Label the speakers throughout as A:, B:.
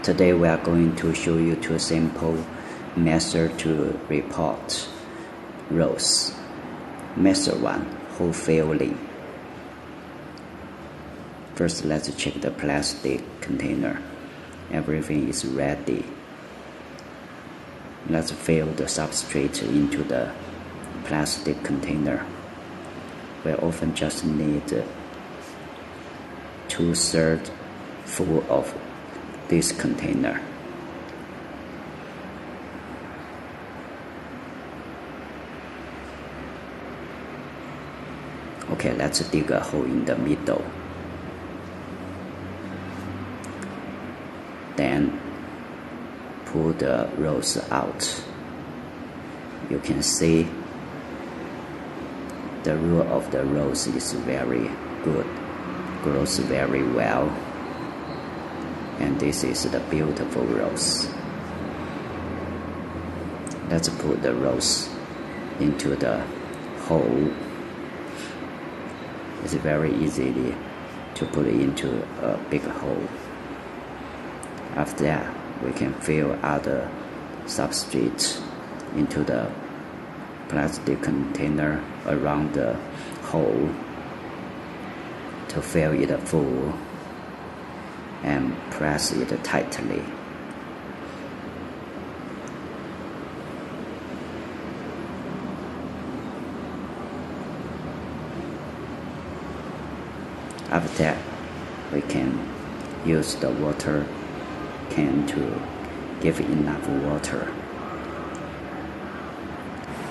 A: Today we are going to show you two simple methods to repot rows. Method 1, hole filling. First, let's check the plastic container. Everything is ready. Let's fill the substrate into the plastic container. We often just need 2/3 full of this container. Okay, let's dig a hole in the middle. Then pull the rows out. You can see the root of the rose is very good, grows very well, and this is the beautiful rose. Let's put the rose into the hole. It's very easy to put it into a big hole. After that, we can fill other substrates into the plastic container around the hole to fill it full and press it tightly. After that, we can use the water can to give enough water.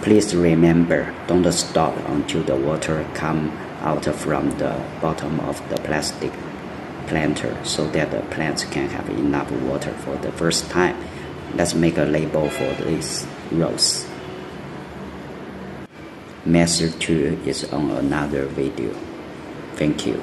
A: Please remember, don't stop until the water comes out from the bottom of the plastic planter so that the plants can have enough water for the first time. Let's make a label for this rose. Method 2 is on another video. Thank you.